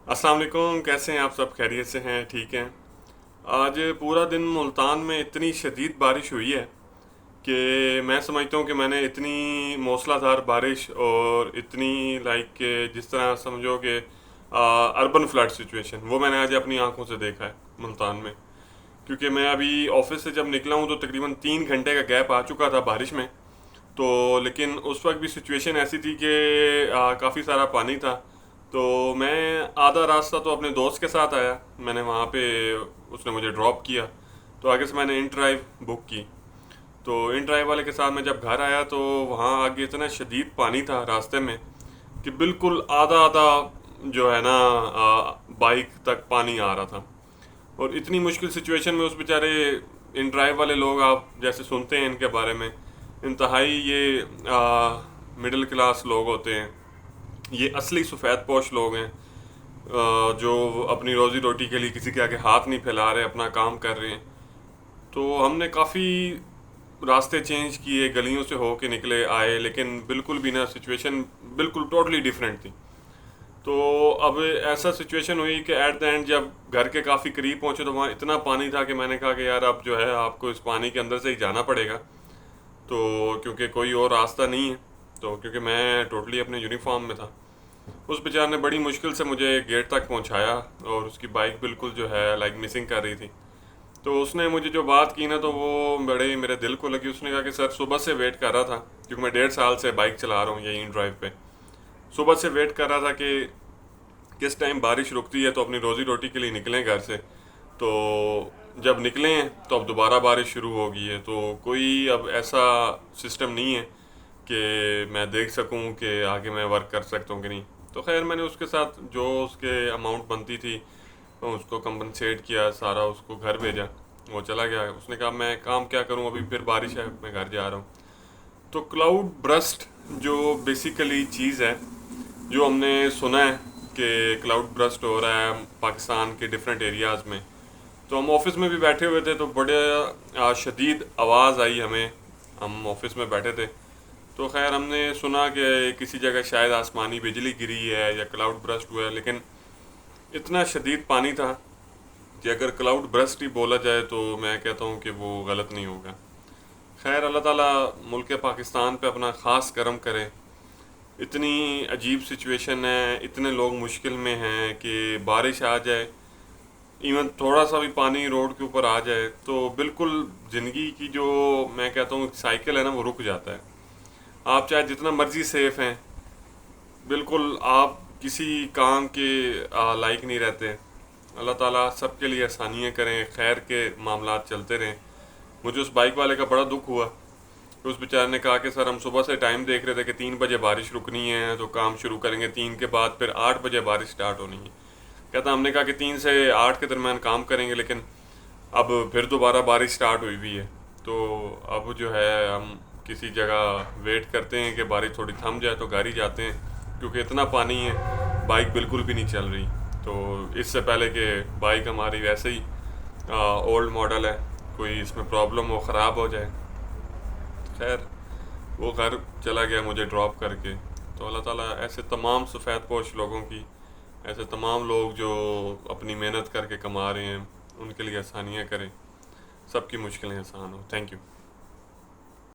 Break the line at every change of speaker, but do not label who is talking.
अस्सलाम वालेकुम। कैसे हैं आप सब? खैरियत से हैं? ठीक हैं? आज पूरा दिन मुल्तान में इतनी शदीद बारिश हुई है कि मैं समझता हूँ कि मैंने इतनी मूसलाधार बारिश और इतनी जिस तरह समझो कि अर्बन फ्लड सिचुएशन वो मैंने आज अपनी आंखों से देखा है मुल्तान में। क्योंकि मैं अभी ऑफिस से जब निकला हूँ तो तकरीबन 3 घंटे का गैप आ चुका था बारिश में। तो लेकिन उस वक्त भी सिचुएशन ऐसी थी कि काफ़ी सारा पानी था। तो मैं आधा रास्ता तो अपने दोस्त के साथ आया, मैंने वहाँ पे उसने मुझे ड्रॉप किया। तो आगे से मैंने इन ड्राइव बुक की। तो इन ड्राइव वाले के साथ मैं जब घर आया तो वहाँ आगे इतना शदीद पानी था रास्ते में कि बिल्कुल आधा आधा जो है ना बाइक तक पानी आ रहा था। और इतनी मुश्किल सिचुएशन में उस बेचारे इन ड्राइव वाले लोग, आप जैसे सुनते हैं इनके बारे में, इंतहाई ये मिडिल क्लास लोग होते हैं। ये असली सफ़ेद पोश लोग हैं, जो अपनी रोज़ी रोटी के लिए किसी के आगे हाथ नहीं फैला रहे, अपना काम कर रहे हैं। तो हमने काफ़ी रास्ते चेंज किए, गलियों से हो के निकले आए, लेकिन बिल्कुल भी ना सिचुएशन बिल्कुल टोटली डिफरेंट थी। तो अब ऐसा सिचुएशन हुई कि एट द एंड जब घर के काफ़ी करीब पहुंचे तो वहाँ इतना पानी था कि मैंने कहा कि यार अब जो है आपको इस पानी के अंदर से ही जाना पड़ेगा। तो क्योंकि कोई और रास्ता नहीं है, तो क्योंकि मैं टोटली अपने यूनिफॉर्म में था। उस बेचारे ने बड़ी मुश्किल से मुझे गेट तक पहुंचाया और उसकी बाइक बिल्कुल जो है मिसिंग कर रही थी। तो उसने मुझे जो बात की ना तो वो बड़े मेरे दिल को लगी। उसने कहा कि सर सुबह से वेट कर रहा था, क्योंकि मैं 1.5 साल से बाइक चला रहा हूँ यही ड्राइव पे। सुबह से वेट कर रहा था कि किस टाइम बारिश रुकती है तो अपनी रोज़ी रोटी के लिए निकलें घर से। तो जब निकले हैं तो अब दोबारा बारिश शुरू हो गई है। तो कोई अब ऐसा सिस्टम नहीं है कि मैं देख सकूं कि आगे मैं वर्क कर सकता हूं कि नहीं। तो खैर मैंने उसके साथ जो उसके अमाउंट बनती थी तो उसको कंपनसेट किया, सारा उसको घर भेजा, वो चला गया। उसने कहा मैं काम क्या करूं, अभी फिर बारिश है, मैं घर जा रहा हूं। तो क्लाउड ब्रस्ट जो बेसिकली चीज़ है, जो हमने सुना है कि क्लाउड ब्रस्ट हो रहा है पाकिस्तान के डिफरेंट एरियाज़ में। तो हम ऑफिस में भी बैठे हुए थे तो बड़े शदीद आवाज़ आई हमें। हम ऑफिस में बैठे थे तो खैर हमने सुना कि किसी जगह शायद आसमानी बिजली गिरी है या क्लाउड ब्रस्ट हुआ है, लेकिन इतना शदीद पानी था कि अगर क्लाउड ब्रस्ट ही बोला जाए तो मैं कहता हूँ कि वो गलत नहीं होगा। खैर अल्लाह ताला मुल्क पाकिस्तान पे अपना ख़ास करम करे। इतनी अजीब सिचुएशन है, इतने लोग मुश्किल में हैं कि बारिश आ जाए, इवन थोड़ा सा भी पानी रोड के ऊपर आ जाए तो बिल्कुल ज़िंदगी की जो मैं कहता हूँ साइकिल है ना वो रुक जाता है। आप चाहे जितना मर्जी सेफ हैं, बिल्कुल आप किसी काम के लायक नहीं रहते। अल्लाह ताला सबके लिए आसानियाँ करें, खैर के मामलात चलते रहें। मुझे उस बाइक वाले का बड़ा दुख हुआ। तो उस बेचारे ने कहा कि सर हम सुबह से टाइम देख रहे थे कि 3 बजे बारिश रुकनी है तो काम शुरू करेंगे, 3 के बाद फिर 8 बजे बारिश स्टार्ट होनी है। कहता हमने कहा कि 3 से 8 के दरमियान काम करेंगे, लेकिन अब फिर दोबारा बारिश स्टार्ट हुई हुई है। तो अब जो है हम किसी जगह वेट करते हैं कि बारिश थोड़ी थम जाए तो घर ही जाते हैं, क्योंकि इतना पानी है बाइक बिल्कुल भी नहीं चल रही। तो इससे पहले कि बाइक हमारी वैसे ही ओल्ड मॉडल है, कोई इसमें प्रॉब्लम हो ख़राब हो जाए। खैर वो घर चला गया मुझे ड्रॉप करके। तो अल्लाह ताला ऐसे तमाम सफ़ेद पोश लोगों की, ऐसे तमाम लोग जो अपनी मेहनत करके कमा रहे हैं, उनके लिए आसानियाँ करें, सबकी मुश्किलें आसान हो। Thank you.